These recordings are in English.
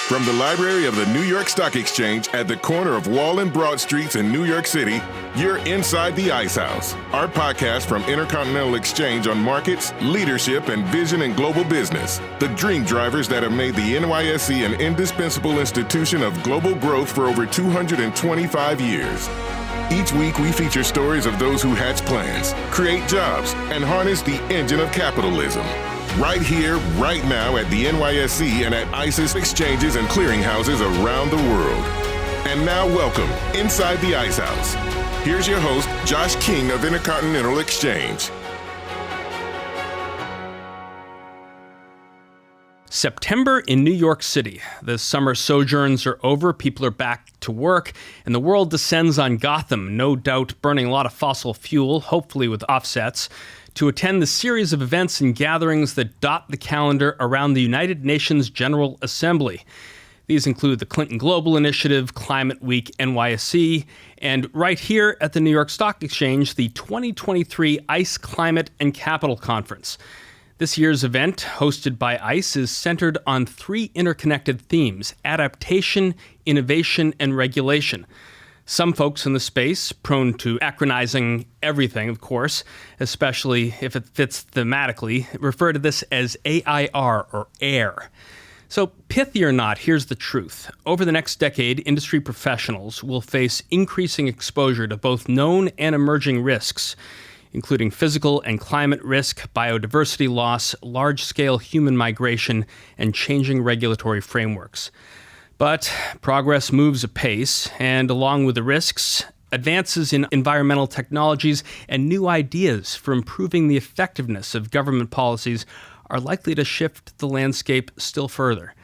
From the library of the New York Stock Exchange at the corner of Wall and Broad Streets in New York City, you're inside the Ice House, our podcast from Intercontinental Exchange on markets, leadership, and vision in global business. The dream drivers that have made the NYSE an indispensable institution of global growth for over 225 years. Each week, we feature stories of those who hatch plans, create jobs, and harness the engine of capitalism. Right here, right now at the NYSE and at ICE's exchanges and clearinghouses around the world. And now welcome inside the Ice House. Here's your host, Josh King of Intercontinental Exchange. September in New York City. The summer sojourns are over, people are back to work, and the world descends on Gotham, no doubt burning a lot of fossil fuel, hopefully with offsets, to attend the series of events and gatherings that dot the calendar around the United Nations General Assembly. These include the Clinton Global Initiative, Climate Week NYSE, and right here at the New York Stock Exchange, the 2023 ICE Climate and Capital Conference. This year's event, hosted by ICE, is centered on three interconnected themes: adaptation, innovation, and regulation. Some folks in the space, prone to acronizing everything, of course, especially if it fits thematically, refer to this as AIR or AIR. So, pithy or not, here's the truth. Over the next decade, industry professionals will face increasing exposure to both known and emerging risks, including physical and climate risk, biodiversity loss, large-scale human migration, and changing regulatory frameworks. But progress moves apace, and along with the risks, advances in environmental technologies and new ideas for improving the effectiveness of government policies are likely to shift the landscape still further.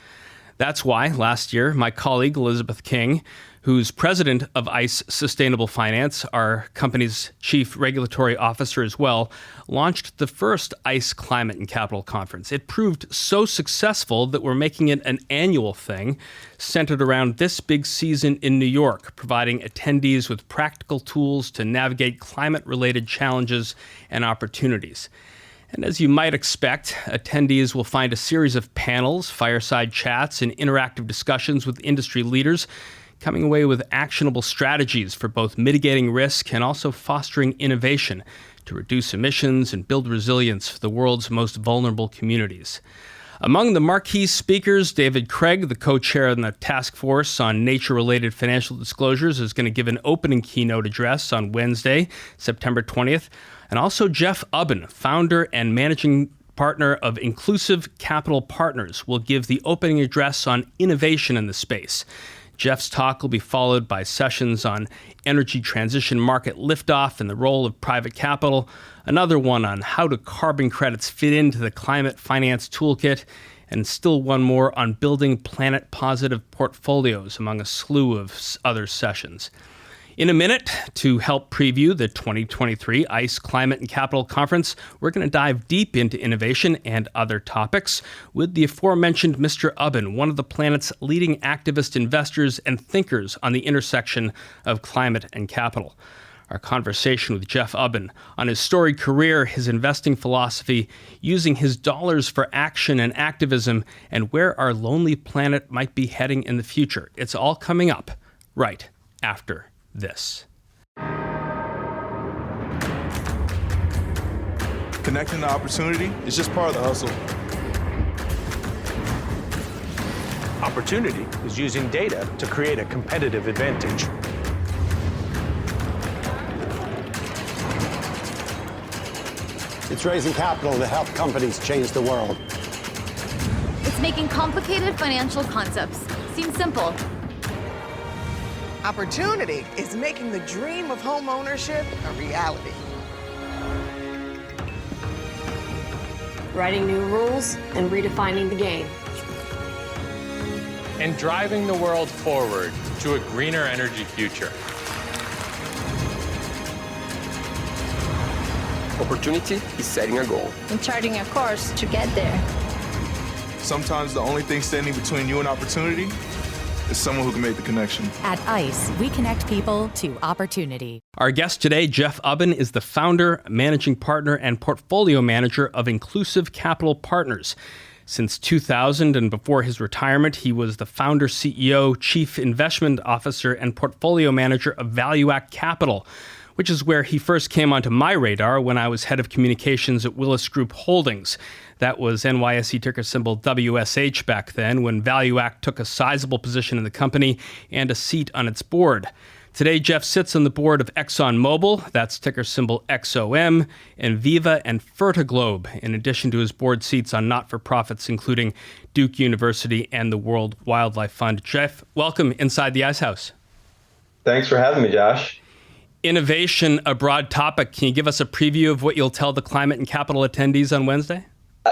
That's why last year, my colleague Elizabeth King, who's president of ICE Sustainable Finance, our company's chief regulatory officer as well, launched the first ICE Climate and Capital Conference. It proved so successful that we're making it an annual thing centered around this big season in New York, providing attendees with practical tools to navigate climate-related challenges and opportunities. And as you might expect, attendees will find a series of panels, fireside chats, and interactive discussions with industry leaders, coming away with actionable strategies for both mitigating risk and also fostering innovation to reduce emissions and build resilience for the world's most vulnerable communities. Among the marquee speakers, David Craig, the co-chair of the Task Force on Nature-Related Financial Disclosures, is going to give an opening keynote address on Wednesday, September 20th. And also Jeff Ubben, founder and managing partner of Inclusive Capital Partners, will give the opening address on innovation in the space. Jeff's talk will be followed by sessions on energy transition market liftoff and the role of private capital, another one on how do carbon credits fit into the climate finance toolkit, and still one more on building planet-positive portfolios, among a slew of other sessions. In a minute, to help preview the 2023 ICE Climate and Capital Conference, we're going to dive deep into innovation and other topics with the aforementioned Mr. Ubben, one of the planet's leading activist investors and thinkers on the intersection of climate and capital. Our conversation with Jeff Ubben on his storied career, his investing philosophy, using his dollars for action and activism, and where our lonely planet might be heading in the future. It's all coming up right after this. Connecting to opportunity is just part of the hustle. Opportunity is using data to create a competitive advantage. It's raising capital to help companies change the world. It's making complicated financial concepts seem simple. Opportunity is making the dream of home ownership a reality. Writing new rules and redefining the game. And driving the world forward to a greener energy future. Opportunity is setting a goal. And charting a course to get there. Sometimes the only thing standing between you and opportunity is someone who can make the connection. At ICE, we connect people to opportunity. Our guest today, Jeff Ubben, is the founder, managing partner, and portfolio manager of Inclusive Capital Partners. Since 2000 and before his retirement, he was the founder, CEO, chief investment officer, and portfolio manager of ValueAct Capital, which is where he first came onto my radar when I was head of communications at Willis Group Holdings. That was NYSE ticker symbol WSH back then, when ValueAct took a sizable position in the company and a seat on its board. Today, Jeff sits on the board of ExxonMobil, that's ticker symbol XOM, and Viva and Fertiglobe, in addition to his board seats on not-for-profits, including Duke University and the World Wildlife Fund. Jeff, welcome inside the Ice House. Thanks for having me, Josh. Innovation, a broad topic. Can you give us a preview of what you'll tell the climate and capital attendees on Wednesday?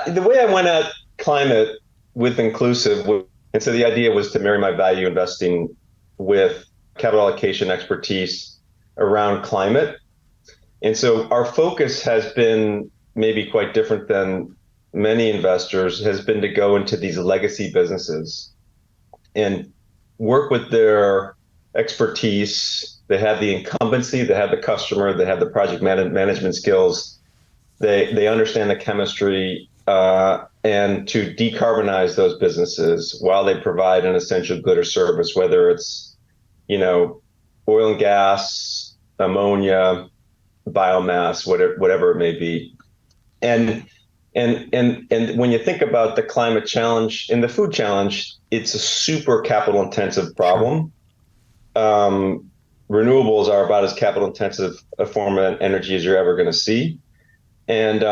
The way I went at climate with inclusive, and so the idea was to marry my value investing with capital allocation expertise around climate. And so our focus has been maybe quite different than many investors, has been to go into these legacy businesses and work with their expertise. They have the incumbency, they have the customer, they have the project management skills, they understand the chemistry, and to decarbonize those businesses while they provide an essential good or service, whether it's oil and gas, ammonia, biomass, whatever it may be. And when you think about the climate challenge and the food challenge, it's a super capital intensive problem. Renewables are about as capital intensive a form of energy as you're ever going to see. And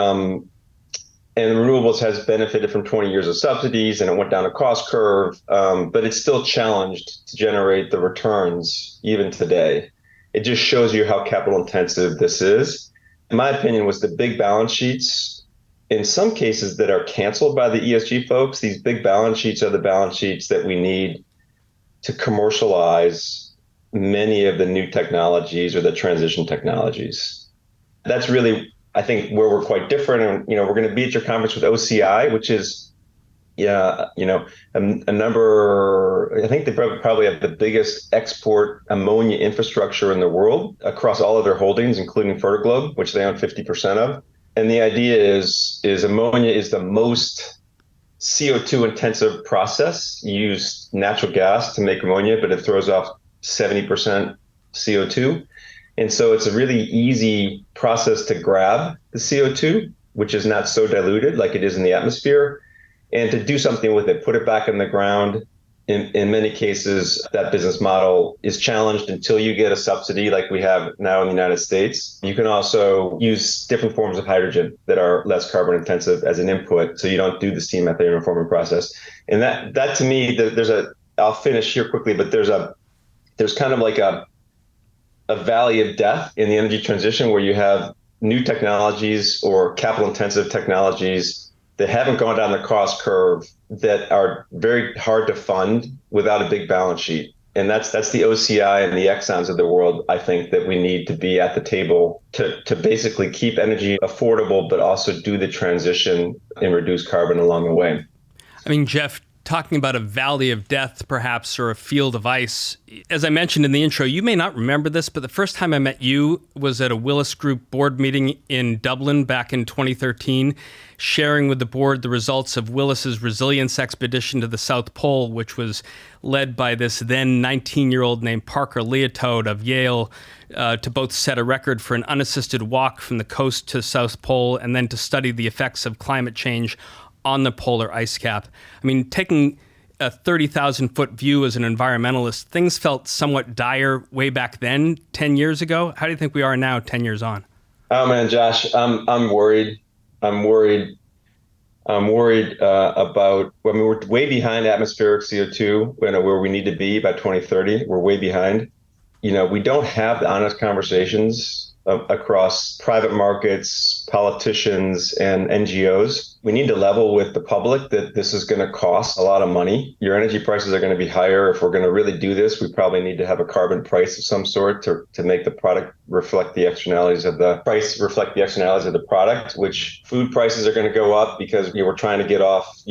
renewables has benefited from 20 years of subsidies, and it went down a cost curve, but it's still challenged to generate the returns even today. It just shows you how capital intensive this is. In my opinion, was the big balance sheets, in some cases that are canceled by the ESG folks. These big balance sheets are the balance sheets that we need to commercialize many of the new technologies or the transition technologies. That's really, I think, where we're quite different. And, we're going to be at your conference with OCI, which is, a number, I think they probably have the biggest export ammonia infrastructure in the world across all of their holdings, including Fertiglobe, which they own 50% of. And the idea is ammonia is the most CO2 intensive process. You use natural gas to make ammonia, but it throws off 70% CO2. And so it's a really easy process to grab the CO2, which is not so diluted like it is in the atmosphere, and to do something with it, put it back in the ground. In many cases, that business model is challenged until you get a subsidy like we have now in the United States. You can also use different forms of hydrogen that are less carbon intensive as an input, so you don't do the steam methane reforming process. And that to me, I'll finish here quickly, but there's kind of like a valley of death in the energy transition where you have new technologies or capital intensive technologies that haven't gone down the cost curve, that are very hard to fund without a big balance sheet. And that's the OCI and the Exxons of the world, I think, that we need to be at the table to basically keep energy affordable, but also do the transition and reduce carbon along the way. I mean, Jeff, talking about a valley of death, perhaps, or a field of ice. As I mentioned in the intro, you may not remember this, but the first time I met you was at a Willis Group board meeting in Dublin back in 2013, sharing with the board the results of Willis's resilience expedition to the South Pole, which was led by this then 19-year-old named Parker Leotoad of Yale, to both set a record for an unassisted walk from the coast to South Pole and then to study the effects of climate change on the polar ice cap. I mean, taking a 30,000-foot view as an environmentalist, things felt somewhat dire way back then, 10 years ago. How do you think we are now, 10 years on? Oh man, Josh, I'm worried. I'm worried about. I mean, we're way behind atmospheric CO2 where we need to be by 2030. We're way behind. We don't have the honest conversations across private markets, politicians, and NGOs. We need to level with the public that this is going to cost a lot of money. Your energy prices are going to be higher. If we're going to really do this, we probably need to have a carbon price of some sort to make the product reflect the externalities of the product, which food prices are going to go up because we're trying to get off,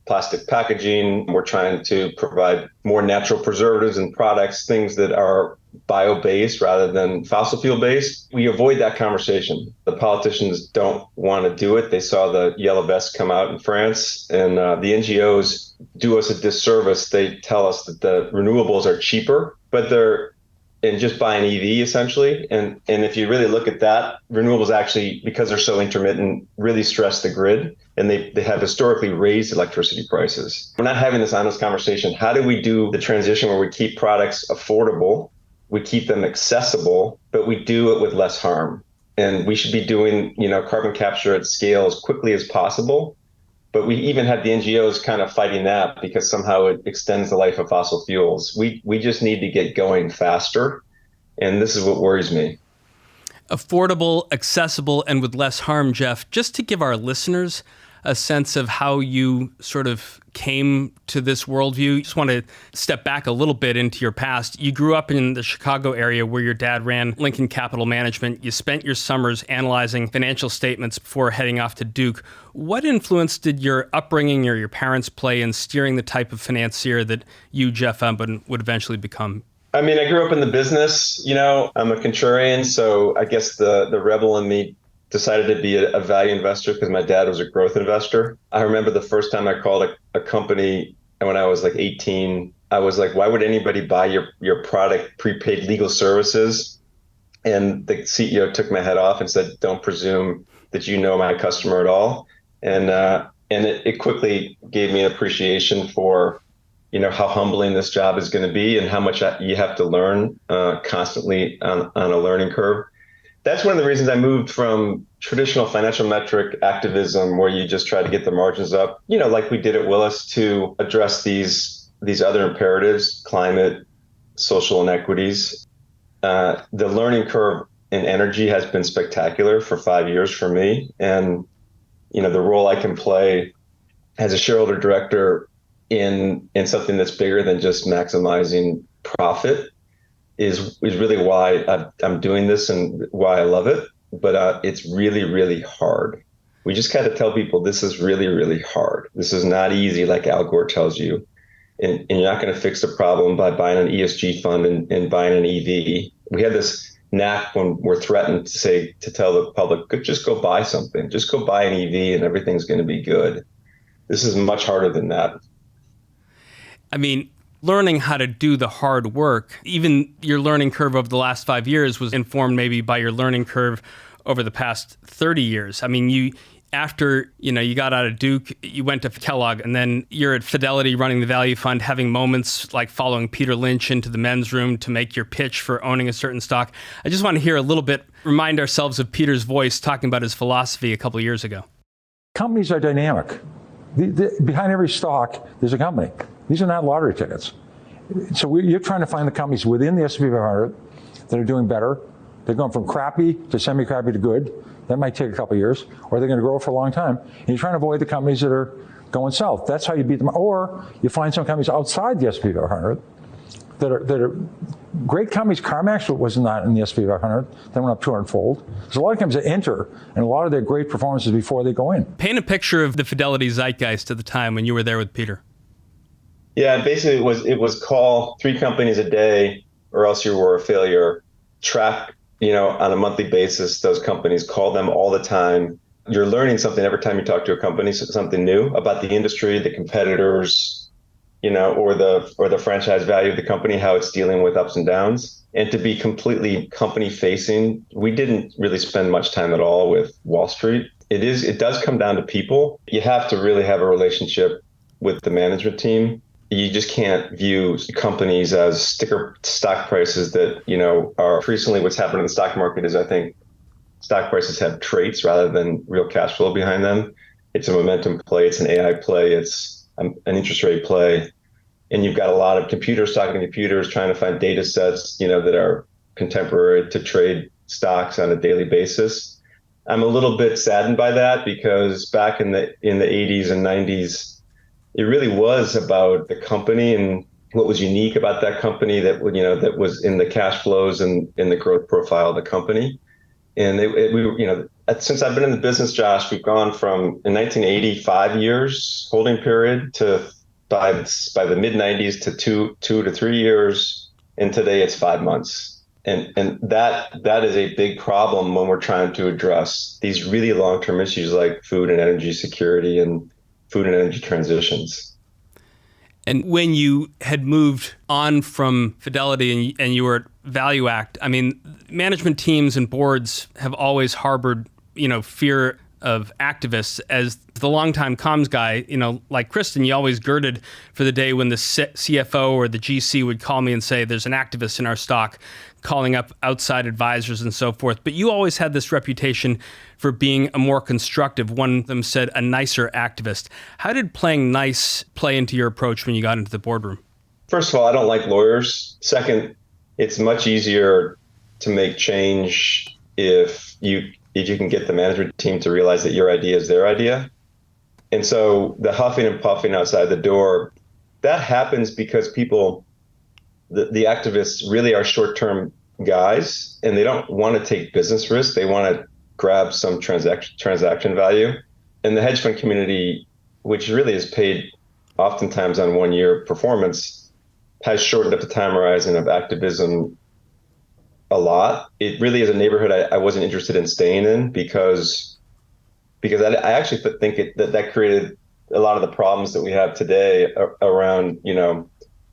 plastic packaging. We're trying to provide more natural preservatives and products, things that are bio-based rather than fossil fuel-based. We avoid that conversation. The politicians don't want to do it. They saw the yellow vests come out in France, and the NGOs do us a disservice. They tell us that the renewables are cheaper, but they're and just buy an EV essentially. And if you really look at that, renewables actually, because they're so intermittent, really stress the grid, and they have historically raised electricity prices. We're not having this honest conversation. How do we do the transition where we keep products affordable, we keep them accessible, but we do it with less harm? And we should be doing, carbon capture at scale as quickly as possible. But we even had the NGOs kind of fighting that because somehow it extends the life of fossil fuels. We just need to get going faster. And this is what worries me. Affordable, accessible, and with less harm, Jeff, just to give our listeners a sense of how you sort of came to this worldview. Just want to step back a little bit into your past. You grew up in the Chicago area where your dad ran Lincoln Capital Management. You spent your summers analyzing financial statements before heading off to Duke. What influence did your upbringing or your parents play in steering the type of financier that you, Jeff Ubben, would eventually become? I mean, I grew up in the business. I'm a contrarian, so I guess the rebel in me decided to be a value investor because my dad was a growth investor. I remember the first time I called a company when I was like 18, I was like, why would anybody buy your product, prepaid legal services? And the CEO took my head off and said, don't presume that you know my customer at all. And it quickly gave me an appreciation for, how humbling this job is going to be and how much you have to learn constantly on a learning curve. That's one of the reasons I moved from traditional financial metric activism, where you just try to get the margins up, like we did at Willis, to address these other imperatives, climate, social inequities. The learning curve in energy has been spectacular for 5 years for me. And, the role I can play as a shareholder director in something that's bigger than just maximizing profit is really why I'm doing this and why I love it. But it's really, really hard. We just got to tell people this is really, really hard. This is not easy, like Al Gore tells you. And you're not going to fix the problem by buying an ESG fund and buying an EV. We had this knack when we're threatened to tell the public, just go buy something. Just go buy an EV and everything's going to be good. This is much harder than that. I mean, learning how to do the hard work, even your learning curve over the last 5 years was informed maybe by your learning curve over the past 30 years. I mean, after you got out of Duke, you went to Kellogg, and then you're at Fidelity running the value fund, having moments like following Peter Lynch into the men's room to make your pitch for owning a certain stock. I just want to hear a little bit, remind ourselves of Peter's voice talking about his philosophy a couple of years ago. Companies are dynamic. Behind every stock, there's a company. These are not lottery tickets. So you're trying to find the companies within the S&P 500 that are doing better. They're going from crappy to semi-crappy to good. That might take a couple of years, or they're going to grow for a long time. And you're trying to avoid the companies that are going south. That's how you beat them. Or you find some companies outside the S&P 500 that are great companies. CarMax was not in the S&P 500. They went up 200-fold. There's a lot of companies that enter, and a lot of their great performances before they go in. Paint a picture of the Fidelity zeitgeist at the time when you were there with Peter. Yeah, basically it was call 3 companies a day or else you were a failure. Track, on a monthly basis, those companies, call them all the time. You're learning something every time you talk to a company, something new about the industry, the competitors, or the franchise value of the company, how it's dealing with ups and downs. And to be completely company facing, we didn't really spend much time at all with Wall Street. It does come down to people. You have to really have a relationship with the management team. You just can't view companies as sticker stock prices that, are increasingly what's happening in the stock market is I think stock prices have traits rather than real cash flow behind them. It's a momentum play. It's an AI play. It's an interest rate play. And you've got a lot of computers talking to computers, trying to find data sets, that are contemporary to trade stocks on a daily basis. I'm a little bit saddened by that because back in the 80s and 90s, it really was about the company and what was unique about that company that was in the cash flows and in the growth profile of the company. And since I've been in the business, Josh, we've gone from in 1980, 5 years holding period to by the mid 90s to two to 3 years. and today it's 5 months. And that is a big problem when we're trying to address these really long-term issues like food and energy security and food and energy transitions. And when you had moved on from Fidelity and you were at ValueAct, I mean, management teams and boards have always harbored, fear of activists. As the longtime comms guy, like Kristen, you always girded for the day when the CFO or the GC would call me and say, there's an activist in our stock, calling up outside advisors and so forth. But you always had this reputation for being a more constructive, one of them said, a nicer activist. How did playing nice play into your approach when you got into the boardroom? First of all, I don't like lawyers. Second, it's much easier to make change if you can get the management team to realize that your idea is their idea. And so the huffing and puffing outside the door, that happens because people, the activists really are short-term guys, and they don't want to take business risks. They want to grab some transaction value. And the hedge fund community, which really is paid oftentimes on 1 year performance, has shortened up the time horizon of activism a lot. It really is a neighborhood I wasn't interested in staying in because I actually think that created a lot of the problems that we have today around,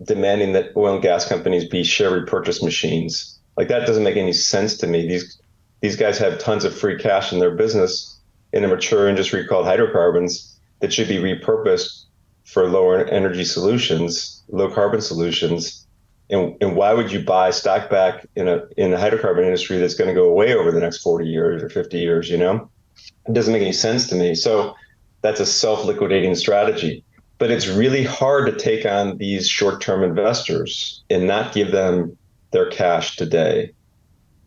demanding that oil and gas companies be share repurchase machines. Like, that doesn't make any sense to me. These guys have tons of free cash in their business in a mature industry called hydrocarbons that should be repurposed for lower energy solutions, low carbon solutions. And why would you buy stock back in a hydrocarbon industry that's going to go away over the next 40 years or 50 years, It doesn't make any sense to me. So that's a self-liquidating strategy. But it's really hard to take on these short-term investors and not give them their cash today.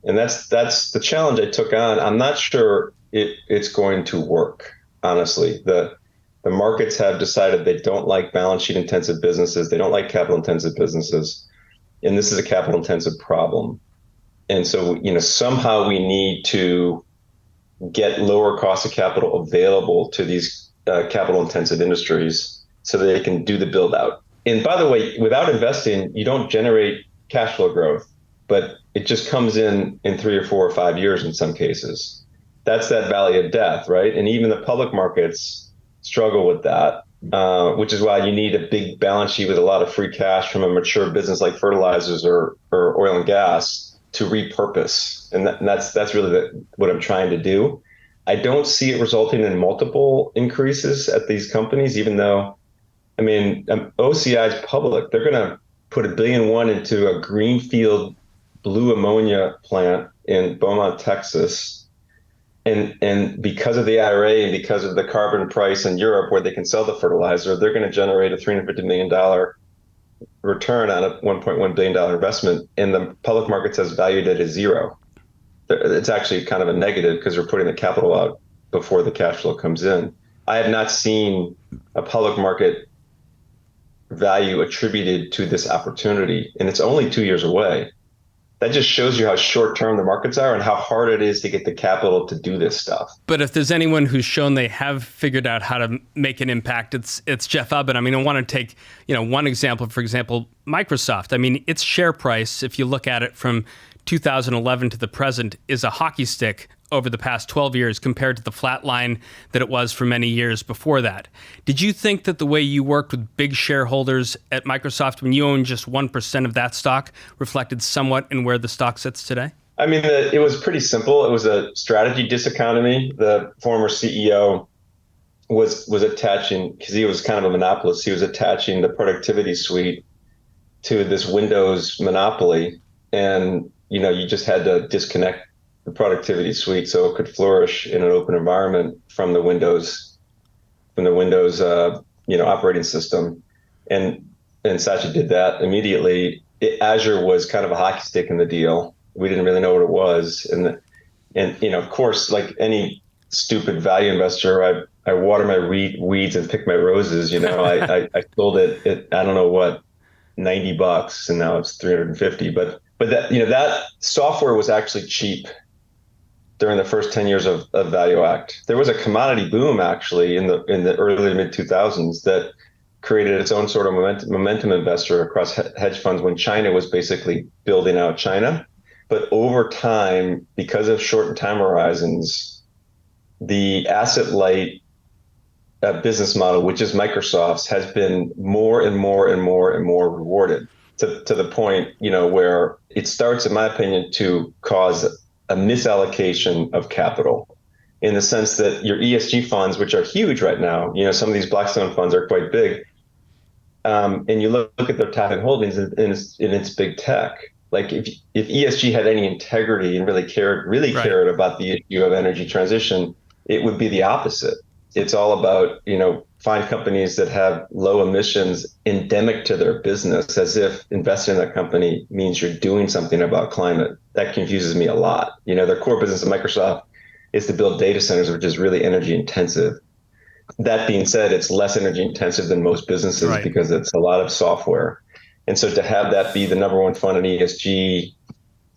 And that's the challenge I took on. I'm not sure it's going to work, honestly. The markets have decided they don't like balance sheet intensive businesses. They don't like capital intensive businesses. And this is a capital intensive problem. And so, somehow we need to get lower cost of capital available to these capital intensive industries so that they can do the build out. And by the way, without investing, you don't generate cash flow growth, but it just comes in 3 or 4 or 5 years in some cases. That's that valley of death, right? And even the public markets struggle with that. Which is why you need a big balance sheet with a lot of free cash from a mature business like fertilizers or oil and gas to repurpose. And that's really what I'm trying to do. I don't see it resulting in multiple increases at these companies, even though, OCI is public. They're going to put $1.1 billion into a greenfield blue ammonia plant in Beaumont, Texas. And because of the IRA and because of the carbon price in Europe where they can sell the fertilizer, they're going to generate a $350 million return on a $1.1 billion investment. And the public market says valued at zero. It's actually kind of a negative because we're putting the capital out before the cash flow comes in. I have not seen a public market value attributed to this opportunity, and it's only 2 years away. That just shows you how short-term the markets are and how hard it is to get the capital to do this stuff. But if there's anyone who's shown they have figured out how to make an impact, it's Jeff Ubben. I want to take, one example, for example, Microsoft. Its share price, if you look at it from 2011 to the present, is a hockey stick over the past 12 years compared to the flat line that it was for many years before that. Did you think that the way you worked with big shareholders at Microsoft when you owned just 1% of that stock reflected somewhat in where the stock sits today? It was pretty simple. It was a strategy diseconomy. The former CEO was attaching, because he was kind of a monopolist, he was attaching the productivity suite to this Windows monopoly. And, you just had to disconnect the productivity suite so it could flourish in an open environment from the Windows operating system. And Satya did that immediately. Azure was kind of a hockey stick in the deal. We didn't really know what it was. And of course, like any stupid value investor, I water my weeds and pick my roses. I sold it at, I don't know what, $90, and now it's $350. But that software was actually cheap during the first 10 years of ValueAct. There was a commodity boom actually in the early to mid 2000s that created its own sort of momentum investor across hedge funds when China was basically building out China. But over time, because of shortened time horizons, the asset light business model, which is Microsoft's, has been more and more and more and more rewarded to the point, where it starts, in my opinion, to cause a misallocation of capital, in the sense that your ESG funds, which are huge right now, some of these Blackstone funds are quite big, and you look at their top 10 holdings, and it's big tech. Like if ESG had any integrity and really cared about the issue of energy transition, it would be the opposite. It's all about, find companies that have low emissions endemic to their business, as if investing in that company means you're doing something about climate. That confuses me a lot. Their core business at Microsoft is to build data centers, which is really energy intensive. That being said, it's less energy intensive than most businesses because it's a lot of software. And so to have that be the number one fund in ESG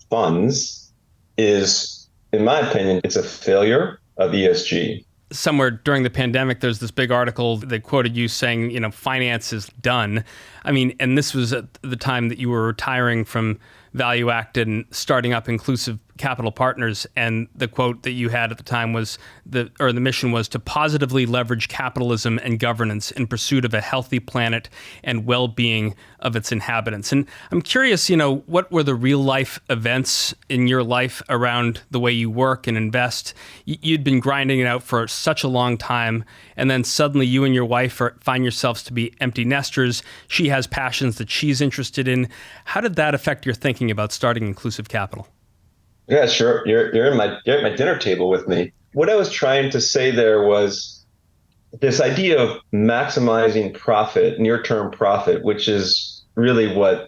funds is, in my opinion, it's a failure of ESG. Somewhere during the pandemic, there's this big article that quoted you saying, finance is done. I mean, and this was at the time that you were retiring from Value Act and starting up Inclusive Capital Partners. And the quote that you had at the time was the mission was to positively leverage capitalism and governance in pursuit of a healthy planet and well-being of its inhabitants. And I'm curious, what were the real life events in your life around the way you work and invest? You'd been grinding it out for such a long time, and then suddenly you and your wife find yourselves to be empty nesters. She has passions that she's interested in. How did that affect your thinking about starting Inclusive Capital? Yeah, sure. You're at my dinner table with me. What I was trying to say there was this idea of maximizing profit, near-term profit, which is really what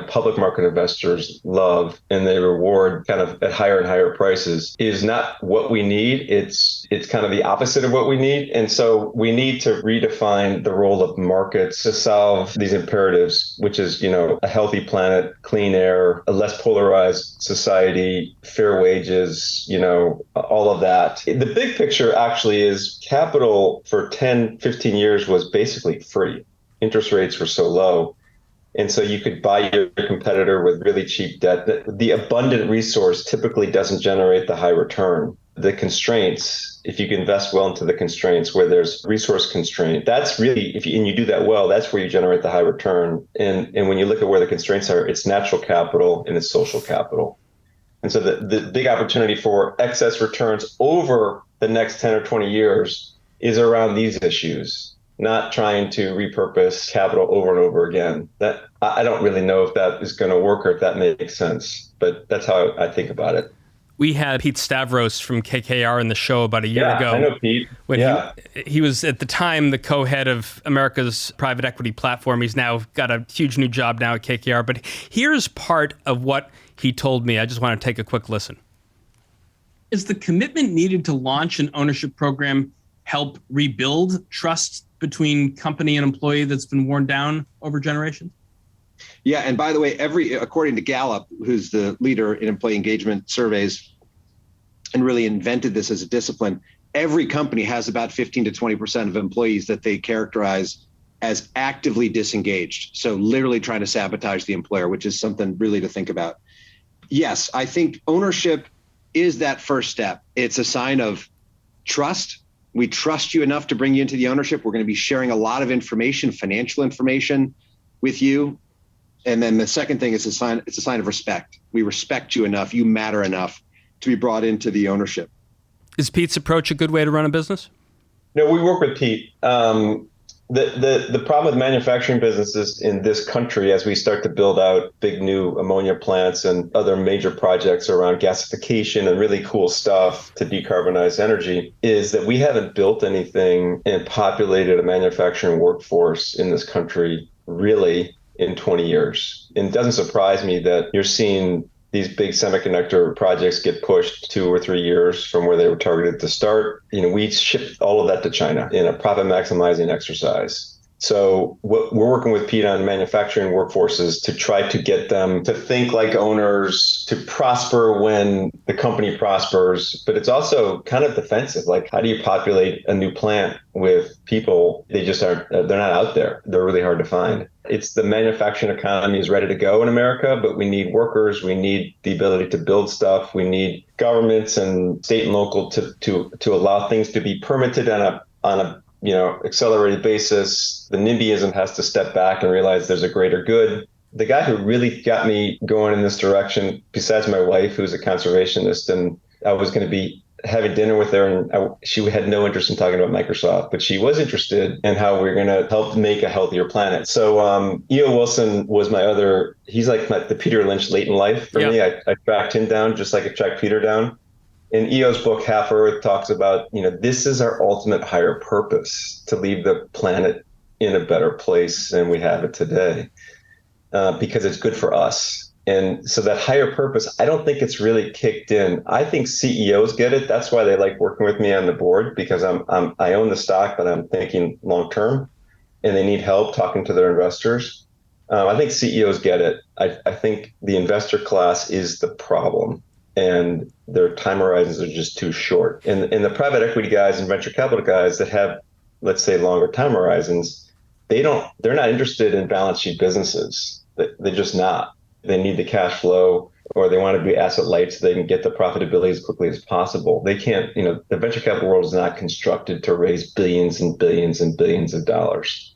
public market investors love, and they reward kind of at higher and higher prices, is not what we need. It's kind of the opposite of what we need. And so we need to redefine the role of markets to solve these imperatives, which is, a healthy planet, clean air, a less polarized society, fair wages, all of that. The big picture actually is capital for 10, 15 years was basically free. Interest rates were so low. And so you could buy your competitor with really cheap debt. The abundant resource typically doesn't generate the high return. The constraints, if you can invest well into the constraints where there's resource constraint, that's really, and you do that well, that's where you generate the high return. And when you look at where the constraints are, it's natural capital and it's social capital. And so the big opportunity for excess returns over the next 10 or 20 years is around these issues, not trying to repurpose capital over and over again. That I don't really know if that is going to work or if that makes sense, but that's how I think about it. We had Pete Stavros from KKR in the show about a year ago. Yeah, I know Pete. When he was at the time the co-head of America's private equity platform. He's now got a huge new job now at KKR. But here's part of what he told me. I just want to take a quick listen. Is the commitment needed to launch an ownership program help rebuild trust between company and employee that's been worn down over generations? Yeah, and by the way, according to Gallup, who's the leader in employee engagement surveys and really invented this as a discipline, every company has about 15 to 20% of employees that they characterize as actively disengaged. So literally trying to sabotage the employer, which is something really to think about. Yes, I think ownership is that first step. It's a sign of trust. We trust you enough to bring you into the ownership. We're going to be sharing a lot of information, financial information with you. And then the second thing is it's a sign of respect. We respect you enough, you matter enough to be brought into the ownership. Is Pete's approach a good way to run a business? No, we work with Pete. The problem with manufacturing businesses in this country, as we start to build out big new ammonia plants and other major projects around gasification and really cool stuff to decarbonize energy, is that we haven't built anything and populated a manufacturing workforce in this country really in 20 years. And it doesn't surprise me that you're seeing these big semiconductor projects get pushed 2 or 3 years from where they were targeted to start. We shipped all of that to China in a profit maximizing exercise. So what we're working with Pete on manufacturing workforces to try to get them to think like owners, to prosper when the company prospers. But it's also kind of defensive. Like, how do you populate a new plant with people? They just aren't, they're not out there. They're really hard to find. It's the manufacturing economy is ready to go in America, but we need workers. We need the ability to build stuff. We need governments and state and local to allow things to be permitted on a accelerated basis. The NIMBYism has to step back and realize there's a greater good. The guy who really got me going in this direction, besides my wife, who's a conservationist, and I was going to be having dinner with her, and she had no interest in talking about Microsoft, but she was interested in how we're going to help make a healthier planet. So E.O. Wilson was my other, he's like the Peter Lynch late in life for me. I tracked him down just like I tracked Peter down. In E.O.'s book, Half Earth, talks about, this is our ultimate higher purpose, to leave the planet in a better place than we have it today, because it's good for us. And so that higher purpose, I don't think it's really kicked in. I think CEOs get it. That's why they like working with me on the board, because I own the stock, but I'm thinking long term, and they need help talking to their investors. I think CEOs get it. I think the investor class is the problem, and their time horizons are just too short. And the private equity guys and venture capital guys that have, let's say, longer time horizons, they're not interested in balance sheet businesses. They're just not. They need the cash flow, or they want to be asset light so they can get the profitability as quickly as possible. They can't, the venture capital world is not constructed to raise billions and billions and billions of dollars.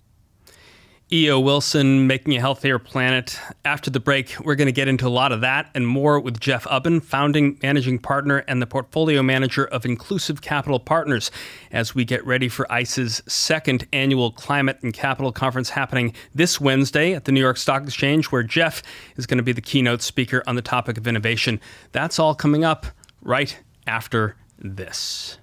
E.O. Wilson, Making a Healthier Planet. After the break, we're going to get into a lot of that and more with Jeff Ubben, founding managing partner and the portfolio manager of Inclusive Capital Partners, as we get ready for ICE's second annual Climate and Capital Conference happening this Wednesday at the New York Stock Exchange, where Jeff is going to be the keynote speaker on the topic of innovation. That's all coming up right after this.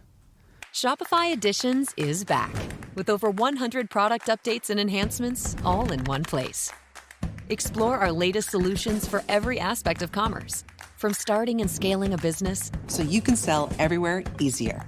Shopify Editions is back with over 100 product updates and enhancements all in one place. Explore our latest solutions for every aspect of commerce, from starting and scaling a business so you can sell everywhere easier,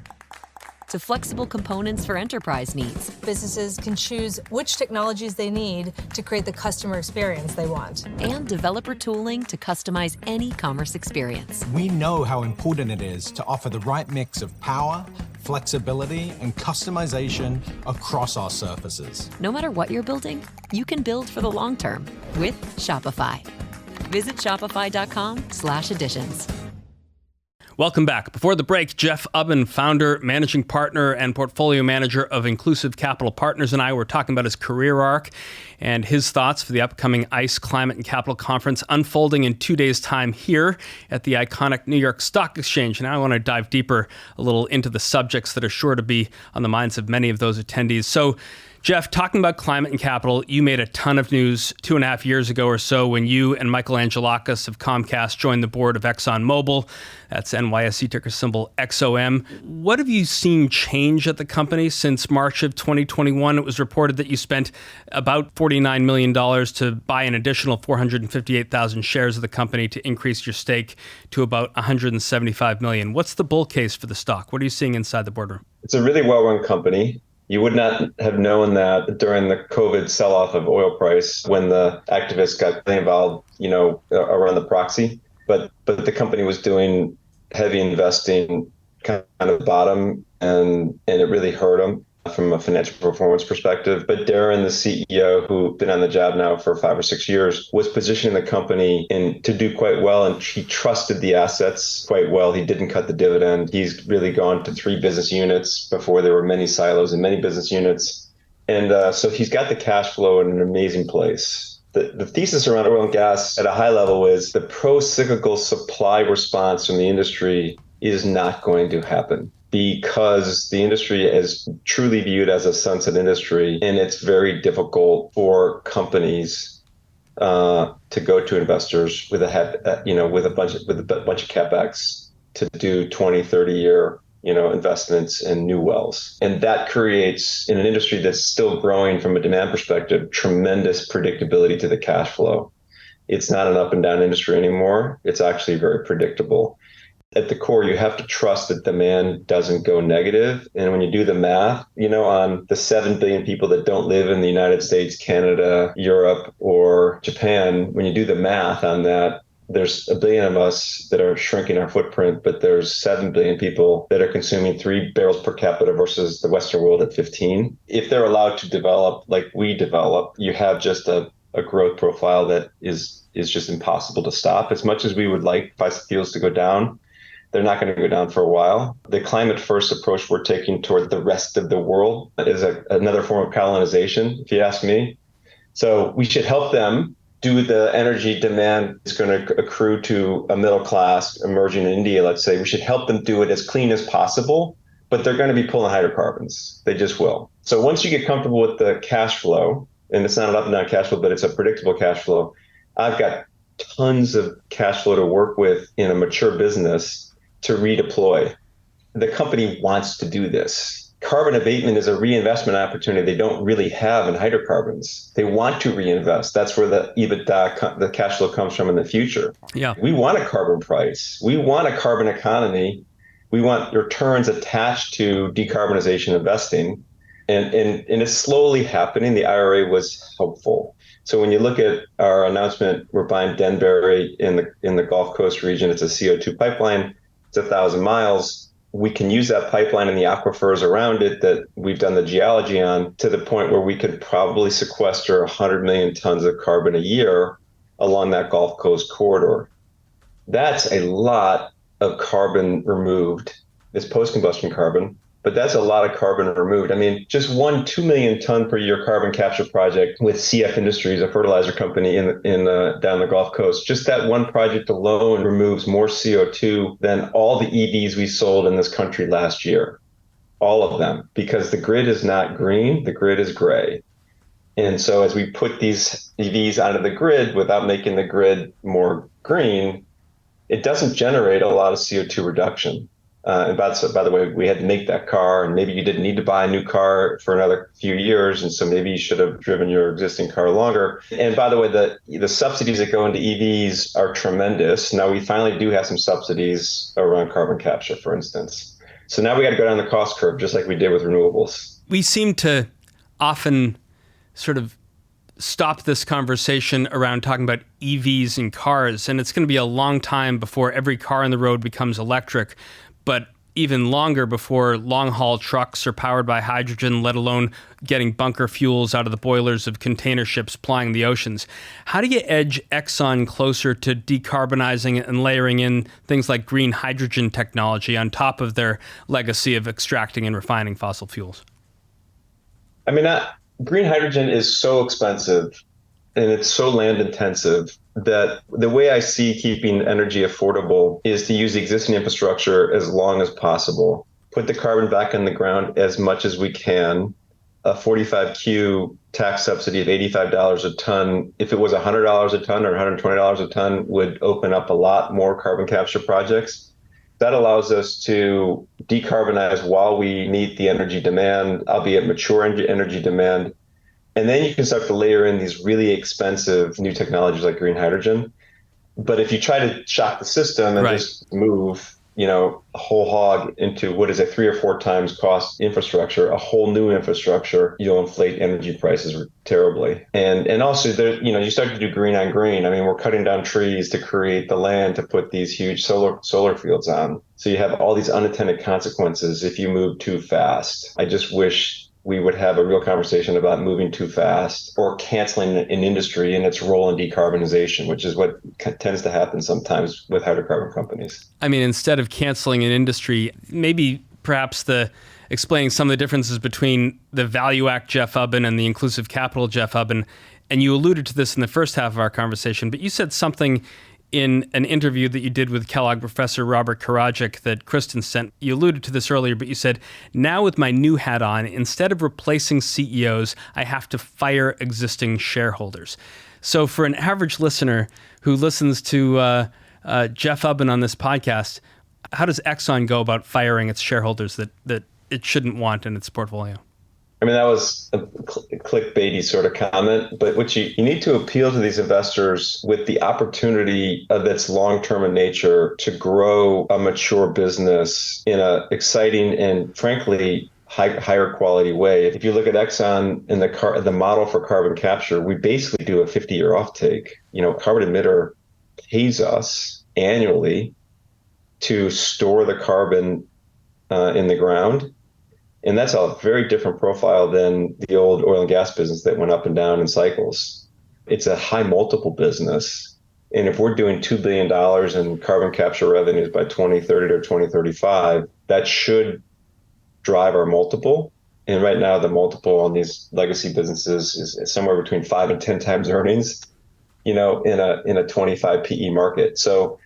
to flexible components for enterprise needs. Businesses can choose which technologies they need to create the customer experience they want. And developer tooling to customize any commerce experience. We know how important it is to offer the right mix of power, flexibility, and customization across our surfaces. No matter what you're building, you can build for the long term with Shopify. Visit shopify.com/editions. Welcome back. Before the break, Jeff Ubben, founder, managing partner, and portfolio manager of Inclusive Capital Partners, and I were talking about his career arc and his thoughts for the upcoming ICE Climate and Capital Conference unfolding in 2 days' time here at the iconic New York Stock Exchange. Now I want to dive deeper a little into the subjects that are sure to be on the minds of many of those attendees. So, Jeff, talking about climate and capital, you made a ton of news 2.5 years ago or so when you and Michael Angelakis of Comcast joined the board of ExxonMobil. That's NYSE ticker symbol XOM. What have you seen change at the company since March of 2021? It was reported that you spent about $49 million to buy an additional 458,000 shares of the company to increase your stake to about $175 million. What's the bull case for the stock? What are you seeing inside the boardroom? It's a really well-run company. You would not have known that during the COVID sell-off of oil price when the activists got involved, around the proxy. But the company was doing heavy investing kind of bottom, and it really hurt them from a financial performance perspective. But Darren, the CEO, who's been on the job now for 5 or 6 years, was positioning the company to do quite well, and he trusted the assets quite well. He didn't cut the dividend. He's really gone to 3 business units before there were many silos and many business units. And so he's got the cash flow in an amazing place. The thesis around oil and gas at a high level is the pro-cyclical supply response from the industry is not going to happen, because the industry is truly viewed as a sunset industry, and it's very difficult for companies to go to investors with a bunch of capex to do 20, 30 year investments in new wells. And that creates, in an industry that's still growing from a demand perspective, tremendous predictability to the cash flow. It's not an up and down industry anymore. It's actually very predictable. At the core, you have to trust that demand doesn't go negative. And when you do the math, on the 7 billion people that don't live in the United States, Canada, Europe, or Japan, when you do the math on that, there's 1 billion of us that are shrinking our footprint, but there's 7 billion people that are consuming 3 barrels per capita versus the Western world at 15. If they're allowed to develop like we develop, you have just a growth profile that is just impossible to stop. As much as we would like fossil fuels to go down, they're not going to go down for a while. The climate first approach we're taking toward the rest of the world is another form of colonization, if you ask me. So we should help them do the energy demand is going to accrue to a middle class emerging in India, let's say. We should help them do it as clean as possible, but they're going to be pulling hydrocarbons. They just will. So once you get comfortable with the cash flow, and it's not an up and down cash flow, but it's a predictable cash flow, I've got tons of cash flow to work with in a mature business to redeploy. The company wants to do this. Carbon abatement is a reinvestment opportunity they don't really have in hydrocarbons. They want to reinvest. That's where the EBITDA, the cash flow comes from in the future. Yeah. We want a carbon price. We want a carbon economy. We want returns attached to decarbonization investing. And it's slowly happening. The IRA was helpful. So when you look at our announcement, we're buying Denbury in the Gulf Coast region. It's a CO2 pipeline. It's 1,000 miles. We can use that pipeline and the aquifers around it that we've done the geology on to the point where we could probably sequester 100 million tons of carbon a year along that Gulf Coast corridor. That's a lot of carbon removed. It's post-combustion carbon, but that's a lot of carbon removed. I mean, just one 2 million ton per year carbon capture project with CF Industries, a fertilizer company in down the Gulf Coast, just that one project alone removes more CO2 than all the EVs we sold in this country last year. All of them, because the grid is not green, the grid is gray. And so as we put these EVs onto the grid without making the grid more green, it doesn't generate a lot of CO2 reduction. And by the way, we had to make that car, and maybe you didn't need to buy a new car for another few years, and so maybe you should have driven your existing car longer. And by the way, the subsidies that go into EVs are tremendous. Now we finally do have some subsidies around carbon capture, for instance. So now we got to go down the cost curve, just like we did with renewables. We seem to often sort of stop this conversation around talking about EVs and cars, and it's going to be a long time before every car on the road becomes electric. But even longer before long-haul trucks are powered by hydrogen, let alone getting bunker fuels out of the boilers of container ships plying the oceans. How do you edge Exxon closer to decarbonizing and layering in things like green hydrogen technology on top of their legacy of extracting and refining fossil fuels? I mean, green hydrogen is so expensive and it's so land intensive that the way I see keeping energy affordable is to use the existing infrastructure as long as possible, put the carbon back in the ground as much as we can. A 45Q tax subsidy of $85 a ton, if it was $100 a ton or $120 a ton, would open up a lot more carbon capture projects. That allows us to decarbonize while we meet the energy demand, albeit mature energy demand. And then you can start to layer in these really expensive new technologies like green hydrogen. But if you try to shock the system and just move, a whole hog into what is a 3 or 4 times cost infrastructure, a whole new infrastructure, you'll inflate energy prices terribly. And also, there, you start to do green on green. I mean, we're cutting down trees to create the land to put these huge solar fields on. So you have all these unintended consequences if you move too fast. I just wish we would have a real conversation about moving too fast or canceling an industry and its role in decarbonization, which is what tends to happen sometimes with hydrocarbon companies. I mean, instead of canceling an industry, maybe perhaps explaining some of the differences between the Value Act Jeff Ubben and the Inclusive Capital Jeff Ubben. And you alluded to this in the first half of our conversation, but you said something in an interview that you did with Kellogg professor Robert Karadzic that Kristen sent. You alluded to this earlier, but you said, now with my new hat on, instead of replacing CEOs, I have to fire existing shareholders. So for an average listener who listens to Jeff Ubben on this podcast, how does Exxon go about firing its shareholders that it shouldn't want in its portfolio? I mean, that was a clickbaity sort of comment, but what you need to appeal to these investors with the opportunity that's long-term in nature to grow a mature business in an exciting and frankly higher quality way. If you look at Exxon and the model for carbon capture, we basically do a 50-year offtake. Carbon emitter pays us annually to store the carbon in the ground. And that's a very different profile than the old oil and gas business that went up and down in cycles. It's a high multiple business. And if we're doing $2 billion in carbon capture revenues by 2030 or 2035, that should drive our multiple. And right now, the multiple on these legacy businesses is somewhere between 5 and 10 times earnings, in a 25 PE market. So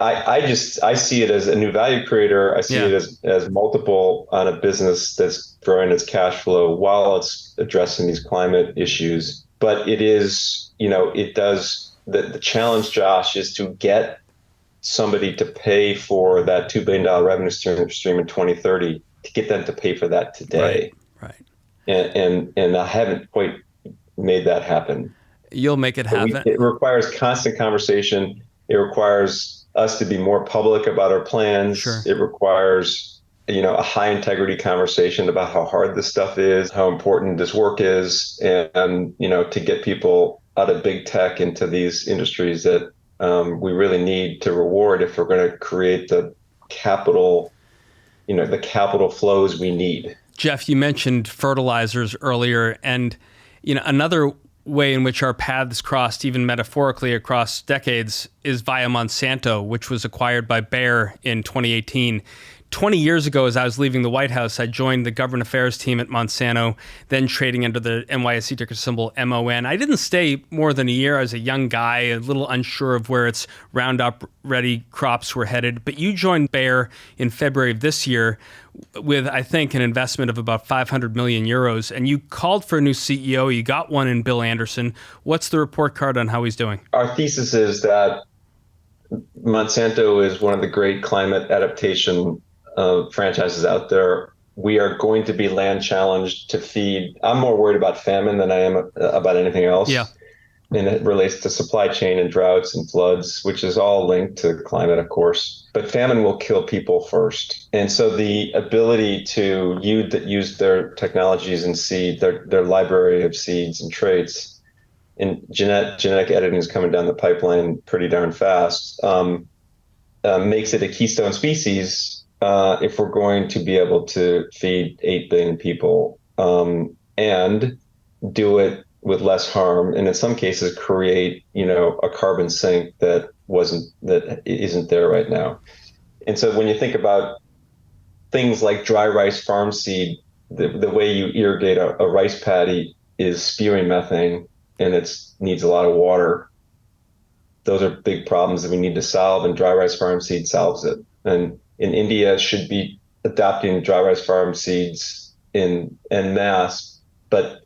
I see it as a new value creator. I see it as multiple on a business that's growing its cash flow while it's addressing these climate issues. But it is, the challenge, Josh, is to get somebody to pay for that $2 billion revenue stream in 2030, to get them to pay for that today. Right. And I haven't quite made that happen. You'll make it happen. It requires constant conversation. It requires us to be more public about our plans. Sure. It requires, a high integrity conversation about how hard this stuff is, how important this work is, and to get people out of big tech into these industries that we really need to reward if we're going to create the capital, the capital flows we need. Jeff, you mentioned fertilizers earlier, and another way in which our paths crossed, even metaphorically across decades, is via Monsanto, which was acquired by Bayer in 2018. 20 years ago, as I was leaving the White House, I joined the government affairs team at Monsanto, then trading under the NYSE ticker symbol MON. I didn't stay more than a year. I was a young guy, a little unsure of where its Roundup-ready crops were headed. But you joined Bayer in February of this year with, I think, an investment of about 500 million euros. And you called for a new CEO. You got one in Bill Anderson. What's the report card on how he's doing? Our thesis is that Monsanto is one of the great climate adaptation franchises out there. We are going to be land challenged to feed. I'm more worried about famine than I am about anything else. Yeah. And it relates to supply chain and droughts and floods, which is all linked to climate, of course. But famine will kill people first. And so the ability to use their technologies and seed, their library of seeds and traits, and genetic editing is coming down the pipeline pretty darn fast, makes it a keystone species if we're going to be able to feed 8 billion people and do it with less harm, and in some cases create, a carbon sink that isn't there right now. And so when you think about things like dry rice farm seed, the way you irrigate a rice paddy is spewing methane, and it needs a lot of water. Those are big problems that we need to solve, and dry rice farm seed solves it. And India should be adopting dry rice farm seeds en masse, but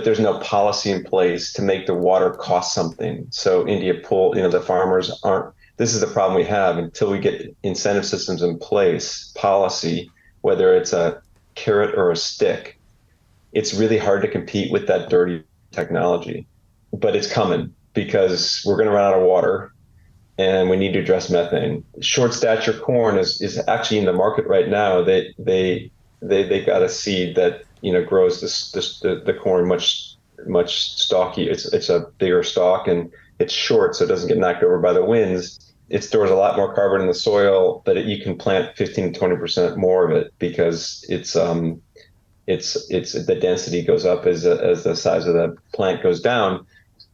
there's no policy in place to make the water cost something. So India the farmers aren't. This is the problem we have until we get incentive systems in place, policy, whether it's a carrot or a stick. It's really hard to compete with that dirty technology, but it's coming because we're going to run out of water. And we need to address methane. Short stature corn is actually in the market right now. They got a seed that grows the corn much stalky. It's a bigger stalk and it's short, so it doesn't get knocked over by the winds. It stores a lot more carbon in the soil, but you can plant 15 to 20% more of it because it's the density goes up as the size of the plant goes down.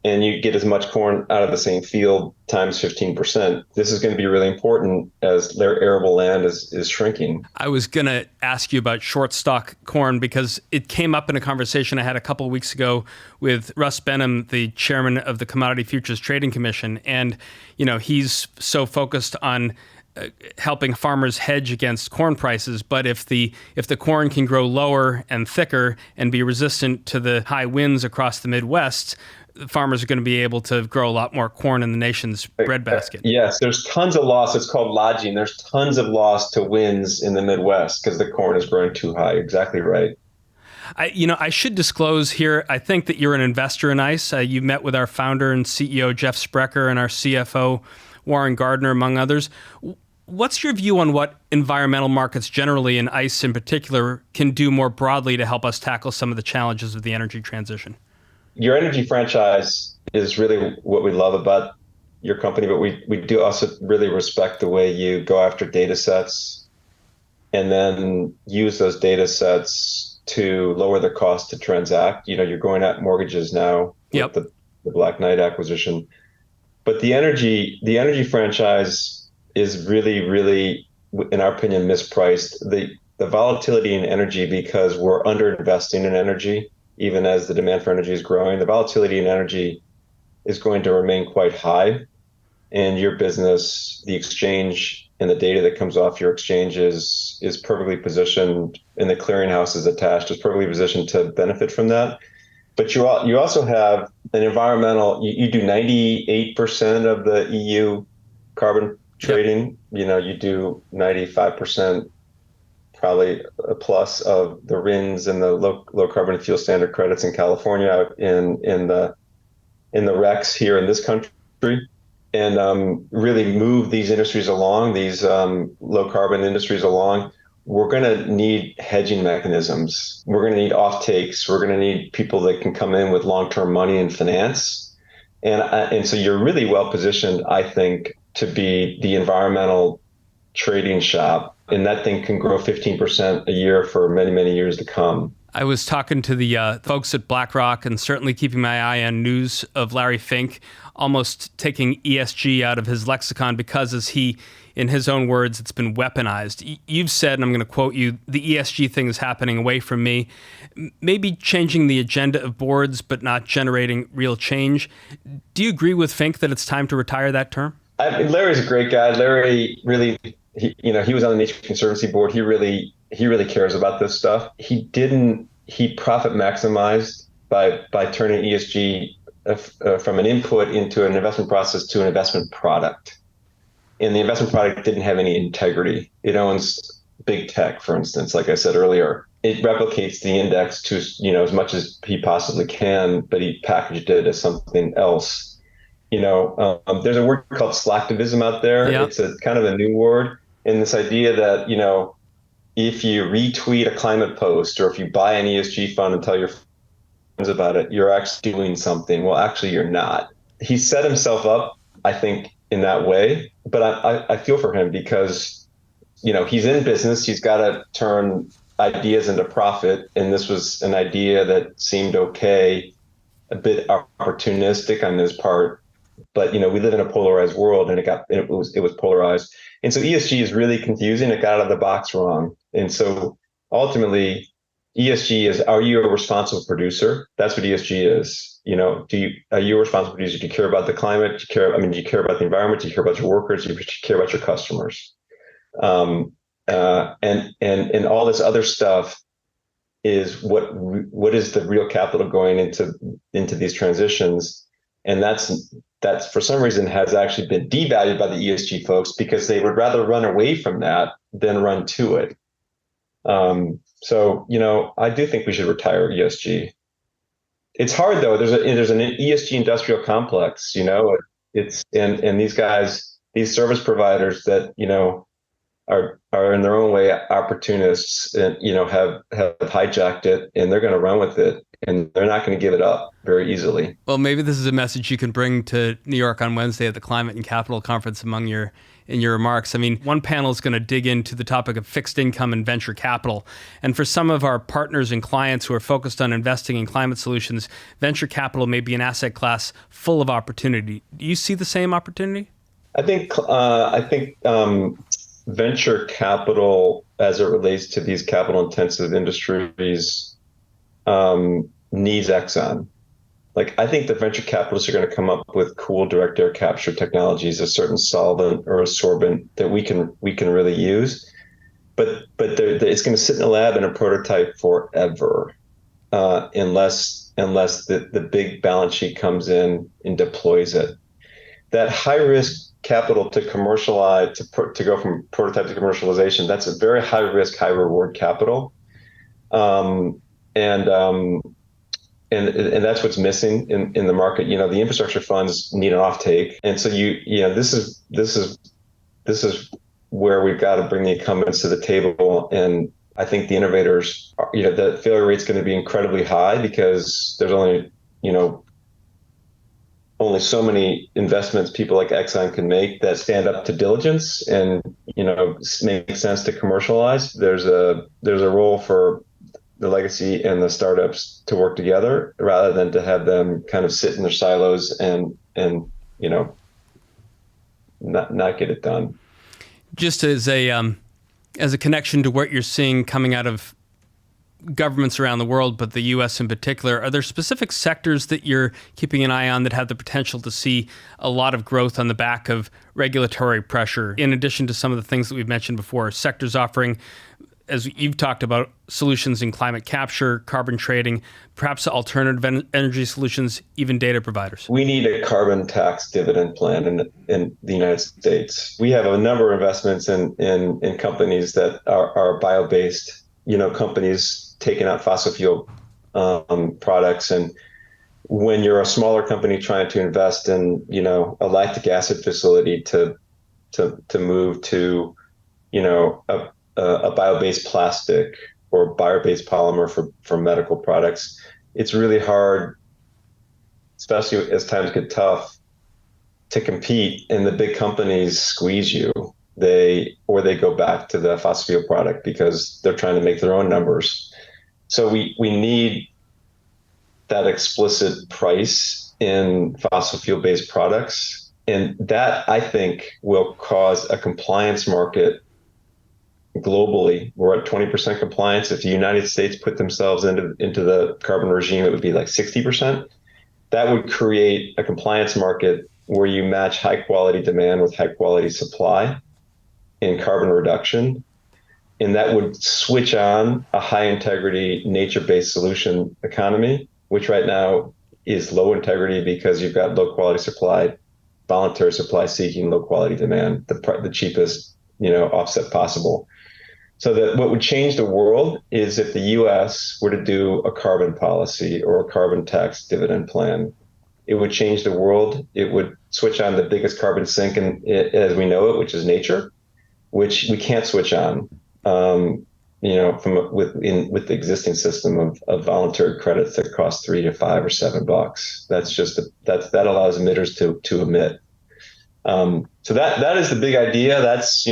And you get as much corn out of the same field times 15%. This is going to be really important as their arable land is shrinking. I was going to ask you about short stalk corn because it came up in a conversation I had a couple of weeks ago with Russ Benham, the chairman of the Commodity Futures Trading Commission. And, he's so focused on helping farmers hedge against corn prices. But if the corn can grow lower and thicker and be resistant to the high winds across the Midwest, farmers are going to be able to grow a lot more corn in the nation's breadbasket. Yes, there's tons of loss. It's called lodging. There's tons of loss to winds in the Midwest because the corn is growing too high. Exactly right. I should disclose here, I think that you're an investor in ICE. You met with our founder and CEO, Jeff Sprecher, and our CFO, Warren Gardner, among others. What's your view on what environmental markets generally, and ICE in particular, can do more broadly to help us tackle some of the challenges of the energy transition? Your energy franchise is really what we love about your company, but we do also really respect the way you go after data sets and then use those data sets to lower the cost to transact. You're going at mortgages now with the Black Knight acquisition. But the energy franchise is really, really, in our opinion, mispriced. The volatility in energy, because we're underinvesting in energy, even as the demand for energy is growing, the volatility in energy is going to remain quite high. And your business, the exchange and the data that comes off your exchange is perfectly positioned, and the clearinghouse is attached, is perfectly positioned to benefit from that. But you also have an environmental, you do 98% of the EU carbon trading. You do 95% probably a plus of the RINs and the low carbon fuel standard credits in California, in the RECs here in this country, and really move these industries along, these low carbon industries along. We're going to need hedging mechanisms. We're going to need offtakes. We're going to need people that can come in with long-term money and finance. And so you're really well positioned, I think, to be the environmental trading shop. And that thing can grow 15% a year for many, many years to come. I was talking to the folks at BlackRock and certainly keeping my eye on news of Larry Fink almost taking ESG out of his lexicon because, as he, in his own words, it's been weaponized. You've said, and I'm going to quote you, the ESG thing is happening away from me, maybe changing the agenda of boards, but not generating real change. Do you agree with Fink that it's time to retire that term? Larry's a great guy. Larry really, he was on the Nature Conservancy board. He really cares about this stuff. He profit maximized by turning ESG from an input into an investment process to an investment product. And the investment product didn't have any integrity. It owns big tech, for instance, like I said earlier. It replicates the index to, as much as he possibly can, but he packaged it as something else. There's a word called slacktivism out there. Yeah. It's a kind of a new word. And this idea that, if you retweet a climate post or if you buy an ESG fund and tell your friends about it, you're actually doing something. Well, actually, you're not. He set himself up, I think, in that way. But I feel for him because, he's in business. He's got to turn ideas into profit. And this was an idea that seemed okay, a bit opportunistic on his part. But, we live in a polarized world, and it was polarized. And so ESG is really confusing. It got out of the box wrong. And so ultimately, ESG is, are you a responsible producer? That's what ESG is. Are you a responsible producer? Do you care about the climate? Do you care about the environment? Do you care about your workers? Do you care about your customers? And all this other stuff is what is the real capital going into these transitions? And that's for some reason has actually been devalued by the ESG folks because they would rather run away from that than run to it. So I do think we should retire ESG. It's hard though. There's an ESG industrial complex. It's and these guys, these service providers that are in their own way opportunists and have hijacked it, and they're going to run with it, and they're not going to give it up very easily. Well, maybe this is a message you can bring to New York on Wednesday at the Climate and Capital Conference in your remarks. I mean, one panel is going to dig into the topic of fixed income and venture capital. And for some of our partners and clients who are focused on investing in climate solutions, venture capital may be an asset class full of opportunity. Do you see the same opportunity? I think venture capital, as it relates to these capital-intensive industries, needs Exxon. I think the venture capitalists are going to come up with cool direct air capture technologies, a certain solvent or a sorbent that we can really use, but it's going to sit in a lab in a prototype forever, unless the big balance sheet comes in and deploys it. That high risk capital to commercialize, to go from prototype to commercialization, that's a very high risk, high reward capital. And that's what's missing in the market. The infrastructure funds need an offtake, and so this is where we've got to bring the incumbents to the table. And I think the innovators, the failure rate's going to be incredibly high because there's only so many investments people like Exxon can make that stand up to diligence and make sense to commercialize. There's a role for the legacy and the startups to work together rather than to have them kind of sit in their silos and not get it done. Just as a connection to what you're seeing coming out of governments around the world, but the U.S. in particular, are there specific sectors that you're keeping an eye on that have the potential to see a lot of growth on the back of regulatory pressure, in addition to some of the things that we've mentioned before, sectors offering, as you've talked about, solutions in climate capture, carbon trading, perhaps alternative energy solutions, even data providers? We need a carbon tax dividend plan in the United States. We have a number of investments in companies that are bio-based, companies taking out fossil fuel products. And when you're a smaller company trying to invest in, a lactic acid facility to move to, a bio-based plastic or bio-based polymer for medical products, it's really hard, especially as times get tough, to compete, and the big companies squeeze you. They go back to the fossil fuel product because they're trying to make their own numbers. So we need that explicit price in fossil fuel-based products, and that, I think, will cause a compliance market globally. We're at 20% compliance. If the United States put themselves into the carbon regime, it would be like 60%. That would create a compliance market where you match high-quality demand with high-quality supply in carbon reduction. And that would switch on a high-integrity, nature-based solution economy, which right now is low integrity because you've got low-quality supply, voluntary supply seeking low-quality demand, the cheapest offset possible. So that what would change the world is if the U.S. were to do a carbon policy or a carbon tax dividend plan. It would change the world. It would switch on the biggest carbon sink as we know it, which is nature, which we can't switch on. With the existing system of voluntary credits that cost $3 to $5 or $7. That allows emitters to emit. So that is the big idea. That's,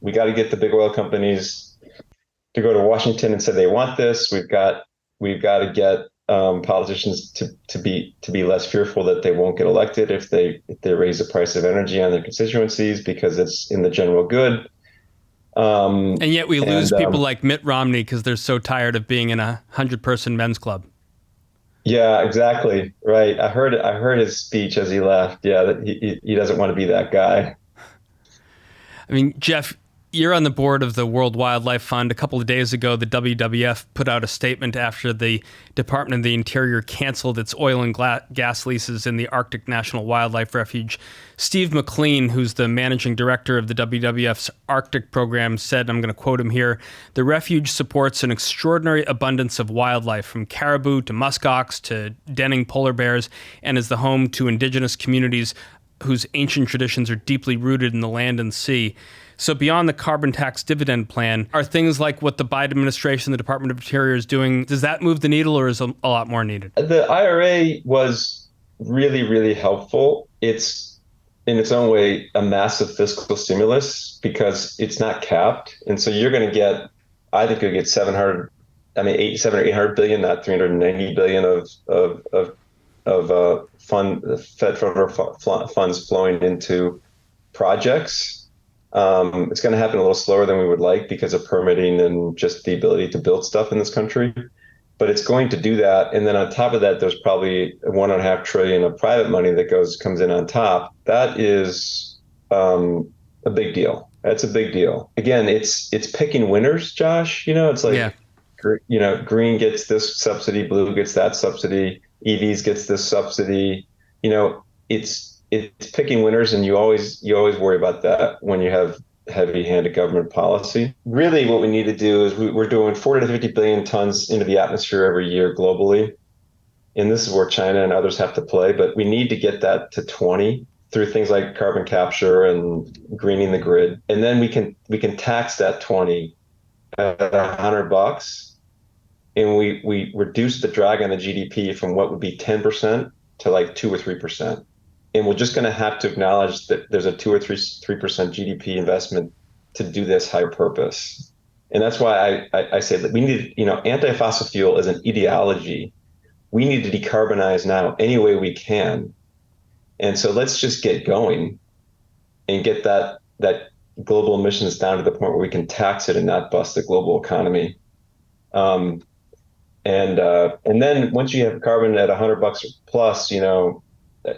we got to get the big oil companies to go to Washington and say they want this. We've got to get politicians to be less fearful that they won't get elected if they raise the price of energy on their constituencies because it's in the general good. And yet we lose people like Mitt Romney because they're so tired of being in a 100-person men's club. Yeah, exactly. Right. I heard his speech as he left. Yeah, that he doesn't want to be that guy. I mean, Jeff, you're on the board of the World Wildlife Fund. A couple of days ago, the WWF put out a statement after the Department of the Interior canceled its oil and gas leases in the Arctic National Wildlife Refuge. Steve McLean, who's the managing director of the WWF's Arctic program, said, I'm going to quote him here, "The refuge supports an extraordinary abundance of wildlife, from caribou to muskox to denning polar bears, and is the home to indigenous communities whose ancient traditions are deeply rooted in the land and sea." So beyond the carbon tax dividend plan, are things like what the Biden administration, the Department of Interior is doing, does that move the needle, or is a lot more needed? The IRA was really, really helpful. It's, in its own way, a massive fiscal stimulus because it's not capped. And so you're going to get, I think you'll get 700 or 800 billion, not 390 billion of federal funds flowing into projects. It's going to happen a little slower than we would like because of permitting and just the ability to build stuff in this country. But it's going to do that. And then on top of that, there's probably $1.5 trillion of private money that comes in on top. That is a big deal. That's a big deal. Again, it's picking winners, Josh. It's like, green gets this subsidy, blue gets that subsidy, EVs gets this subsidy. It's picking winners, and you always worry about that when you have heavy-handed government policy. Really what we need to do is we're doing 40 to 50 billion tons into the atmosphere every year globally. And this is where China and others have to play, but we need to get that to 20 through things like carbon capture and greening the grid. And then we can tax that 20 at $100, and we reduce the drag on the GDP from what would be 10% to like 2 or 3%. And we're just going to have to acknowledge that there's a 2 or 3% GDP investment to do this higher purpose. And that's why I say that we need, anti-fossil fuel is an ideology. We need to decarbonize now any way we can. And so let's just get going and get that global emissions down to the point where we can tax it and not bust the global economy. And then once you have carbon at $100 plus,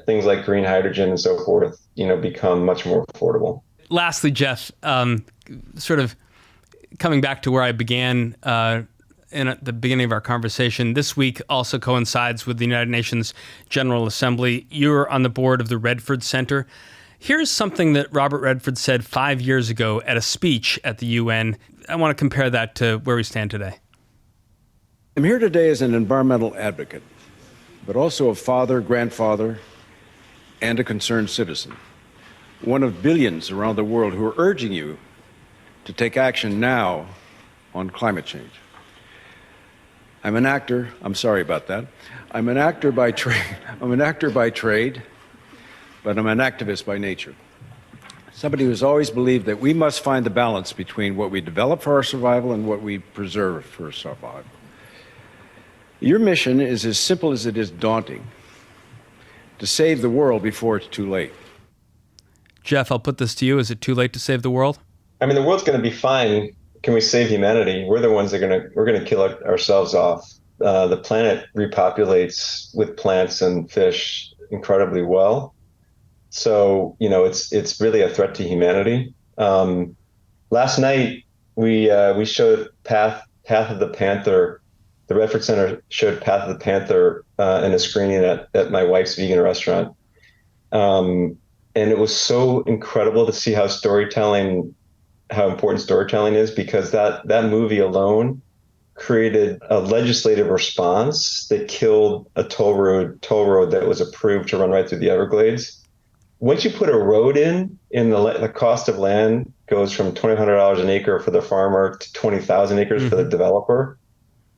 things like green hydrogen and so forth, become much more affordable. Lastly, Jeff, sort of coming back to where I began in at the beginning of our conversation, this week also coincides with the United Nations General Assembly. You're on the board of the Redford Center. Here's something that Robert Redford said 5 years ago at a speech at the UN. I want to compare that to where we stand today. I'm here today as an environmental advocate, but also a father, grandfather, and a concerned citizen. One of billions around the world who are urging you to take action now on climate change. I'm an actor. I'm sorry about that. I'm an actor by trade. I'm an actor by trade, but I'm an activist by nature. Somebody who's always believed that we must find the balance between what we develop for our survival and what we preserve for survival. Your mission is as simple as it is daunting: to save the world before it's too late. Jeff, I'll put this to you. Is it too late to save the world? I mean, the world's going to be fine. Can we save humanity? We're the ones that we're going to kill ourselves off. The planet repopulates with plants and fish incredibly well. So, it's really a threat to humanity. Last night, we showed Path of the Panther. The Redford Center showed Path of the Panther in a screening at my wife's vegan restaurant. And it was so incredible to see how important storytelling is, because that movie alone created a legislative response that killed a toll road that was approved to run right through the Everglades. Once you put a road in the cost of land goes from $2,500 an acre for the farmer to 20,000 acres for the developer.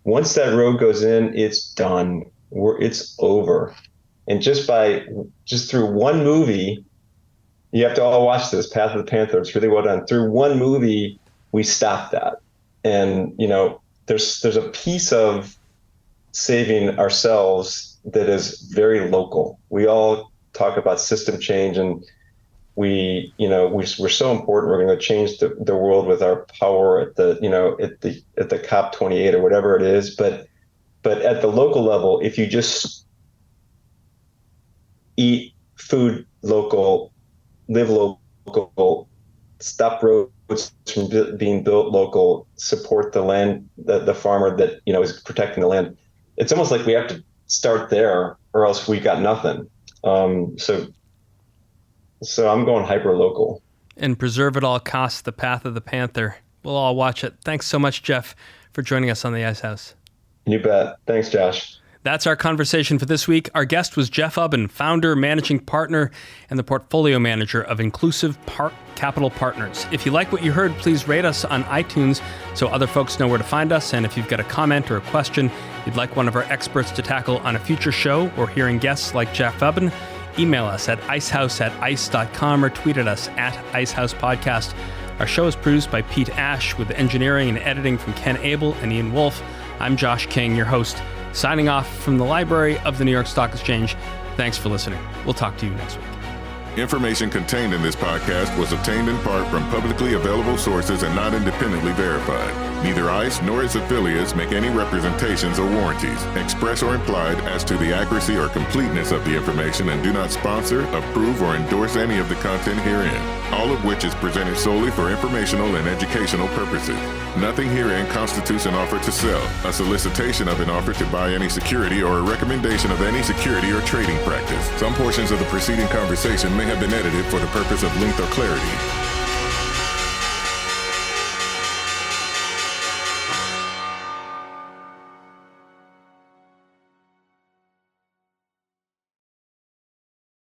Once that road goes in, it's done. It's over. And just through one movie, you have to all watch this, Path of the Panther. It's really well done. Through one movie, we stopped that. And, there's a piece of saving ourselves that is very local. We all talk about system change, and we're so important. We're going to change the world with our power at the COP28 or whatever it is. But at the local level, if you just eat food local, live local, stop roads from being built local, support the land, the farmer that is protecting the land. It's almost like we have to start there, or else we got nothing. So I'm going hyper local. And preserve at all costs, the Path of the Panther. We'll all watch it. Thanks so much, Jeff, for joining us on the Ice House. You bet. Thanks, Josh. That's our conversation for this week. Our guest was Jeff Ubben, founder, managing partner, and the portfolio manager of Inclusive Capital Partners. If you like what you heard, please rate us on iTunes so other folks know where to find us. And if you've got a comment or a question you'd like one of our experts to tackle on a future show, or hearing guests like Jeff Ubben, email us at icehouse@ice.com or tweet at us at IceHousePodcast. Our show is produced by Pete Ash with engineering and editing from Ken Abel and Ian Wolfe. I'm Josh King, your host, signing off from the library of the New York Stock Exchange. Thanks for listening. We'll talk to you next week. Information contained in this podcast was obtained in part from publicly available sources and not independently verified. Neither ICE nor its affiliates make any representations or warranties, express or implied, as to the accuracy or completeness of the information, and do not sponsor, approve, or endorse any of the content herein, all of which is presented solely for informational and educational purposes. Nothing herein constitutes an offer to sell, a solicitation of an offer to buy any security, or a recommendation of any security or trading practice. Some portions of the preceding conversation may have been edited for the purpose of length or clarity.